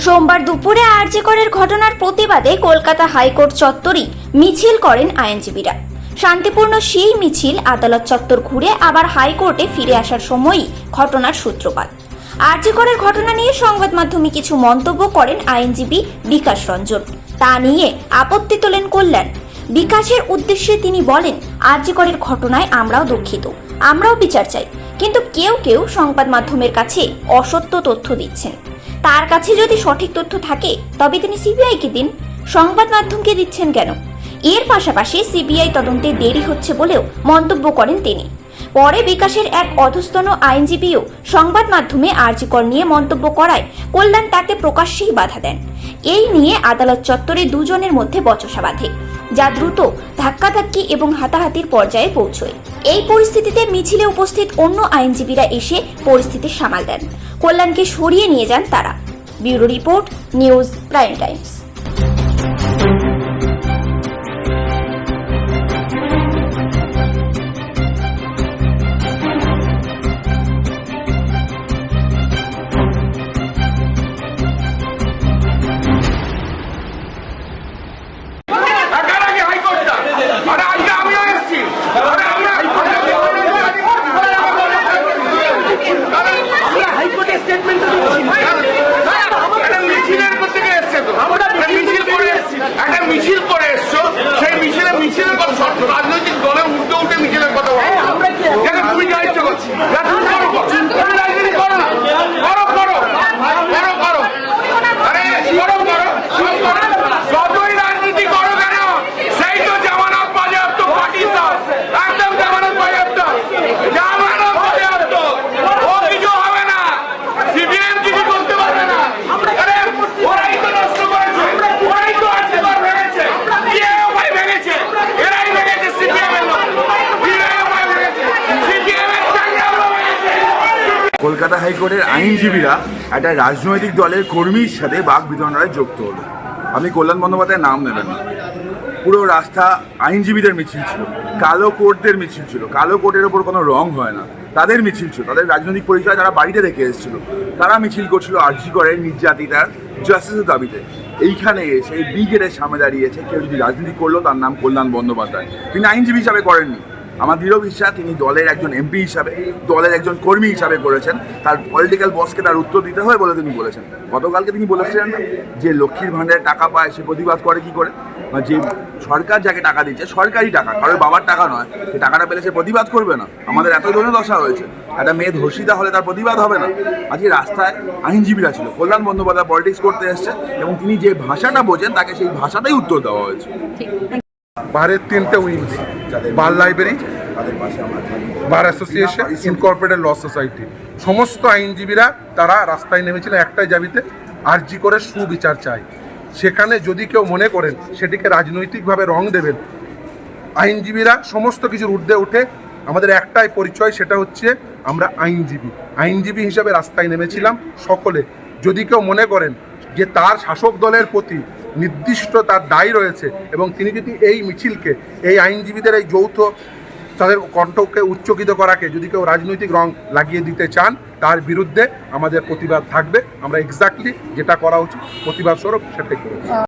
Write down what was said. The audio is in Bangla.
সোমবার দুপুরে আরজি করের ঘটনার প্রতিবাদে কলকাতা হাইকোর্ট চত্বরে মিছিল করেন আইনজীবীরা। শান্তিপূর্ণ সেই মিছিল আদালত চত্বর ঘুরে আবার হাইকোর্টে ফিরে আসার সময়ই ঘটনার সূত্রপাত। আরজি করের ঘটনা নিয়ে সংবাদ মাধ্যমে কিছু মন্তব্য করেন আইনজীবী বিকাশ রঞ্জন। তা নিয়ে আপত্তি তোলেন কল্যাণ। বিকাশের উদ্দেশ্যে তিনি বলেন, আরজি করের ঘটনায় আমরাও দুঃখিত, আমরাও বিচার চাই, কিন্তু কেউ কেউ সংবাদ মাধ্যমের কাছে অসত্য তথ্য দিচ্ছেন। তার কাছে যদি সঠিক তথ্য থাকে তবে তিনি সিবিআইকে দিন, সংবাদ মাধ্যমকে দিচ্ছেন কেন? এর পাশাপাশি সিবিআই তদন্তে দেরি হচ্ছে বলেও মন্তব্য করেন তিনি। পরে বিকাশের এক অধস্তন আইনজীবীও সংবাদ মাধ্যমে আরজি কর নিয়ে মন্তব্য করায় কল্যাণ তাকে প্রকাশ্যেই বাধা দেন। এই নিয়ে আদালত চত্বরে দুজনের মধ্যে বচসা বাঁধে, যা দ্রুত ধাক্কাধাক্কি এবং হাতাহাতির পর্যায়ে পৌঁছয়। এই পরিস্থিতিতে মিছিলে উপস্থিত অন্য আইনজীবীরা এসে পরিস্থিতি সামাল দেন। কল্যাণকে সরিয়ে নিয়ে যান তারা। Bureau report, news prime Times. মিছিল করে এসছো, সেই মিছিলের কথা রাজনৈতিক দলের উঠে উঠে মিছিলের কথা বলো। তুমি দায়িত্ব করছি রাজনীতি করো না, করো করো করো করো আরে করো করো যতই রাজনীতি করো কেন, সেই তো জামানত বাজেয়াপ্ত পাকিস্তান, একদম জামানত বাজেয়াপ্ত, জামানত বাজেয়াপ্ত। ও কিছু হবে না, সিপিএম কিছু করতে পারবে না। আরে ওরাই তো নষ্ট করেছে, ওরাই তো আছে ভেঙেছে, ভাই ভেঙেছে, এরাই ভেঙেছে সিপিএম এর লোক, ভাই ভেঙেছে সিপিএম এর চাঙ্গাগুলো ভেঙেছে। কলকাতা হাইকোর্টের আইনজীবীরা একটা রাজনৈতিক দলের কর্মীর সাথে বাক বিতণ্ডায় যুক্ত হলো। আমি কল্যাণ বন্দ্যোপাধ্যায়ের নাম নেবেন না। পুরো রাস্তা আইনজীবীদের মিছিল ছিল, কালো কোর্টদের মিছিল ছিল। কালো কোর্টের ওপর কোনো রং হয় না, তাদের মিছিল ছিল। তাদের রাজনৈতিক পরিচয় যারা বাড়িতে রেখে এসেছিল, তারা মিছিল করছিল আরজি করের নির্যাতিতার জাস্টিসের দাবিতে। এইখানে এসে বি গেটের সামনে দাঁড়িয়েছে কেউ যদি রাজনীতি করলো তার নাম কল্যাণ বন্দ্যোপাধ্যায়। তিনি আইনজীবী হিসাবে করেননি, আমার দৃঢ় বিশ্বাস তিনি দলের একজন এমপি হিসাবে, দলের একজন কর্মী হিসাবে করেছেন। তার পলিটিক্যাল বসকে তার উত্তর দিতে হয় বলে তিনি বলেছেন। গতকালকে তিনি বলেছিলেন না যে লক্ষ্মীর ভাণ্ডারে টাকা পায়, সে প্রতিবাদ করে কি করে? যে সরকার যাকে টাকা দিচ্ছে, সরকারি টাকা, কারোর বাবার টাকা নয়, সে টাকাটা পেলে সে প্রতিবাদ করবে না? আমাদের এত ধরনের দশা হয়েছে, একটা মেয়ে ধর্ষিতা হলে তার প্রতিবাদ হবে না? আজকে রাস্তায় আইনজীবীরা ছিল। কল্যাণ বন্দ্যোপাধ্যায় পলিটিক্স করতে এসছে এবং তিনি যে ভাষাটা বোঝেন তাকে সেই ভাষাটাই উত্তর দেওয়া হয়েছে। বারের 3টে wings, bar library, bar association, incorporated law society, সমস্ত আইনজীবীরা তারা রাস্তায় নেমেছিল একটাই দাবিতে, আরজি করে সুবিচার চাই। সেখানে যদি কেউ মনে করেন সেটিকে রাজনৈতিকভাবে রং দেবেন, আইনজীবীরা সমস্ত কিছুর ঊর্ধ্বে উঠে আমাদের একটাই পরিচয়, সেটা হচ্ছে আমরা আইনজীবী। আইনজীবী হিসাবে রাস্তায় নেমেছিলাম সকলে। যদি কেউ মনে করেন যে তার শাসক দলের প্রতি নির্দিষ্ট তার দায় রয়েছে এবং তিনি যদি এই মিছিলকে, এই আইনজীবীদের এই যৌথ তাদের কণ্ঠকে উচ্চকিত করাকে যদি কেউ রাজনৈতিক রং লাগিয়ে দিতে চান, তার বিরুদ্ধে আমাদের প্রতিবাদ থাকবে। আমরা এক্স্যাক্টলি যেটা করা উচিত প্রতিবাদ স্বরূপ সেটাই করেছি।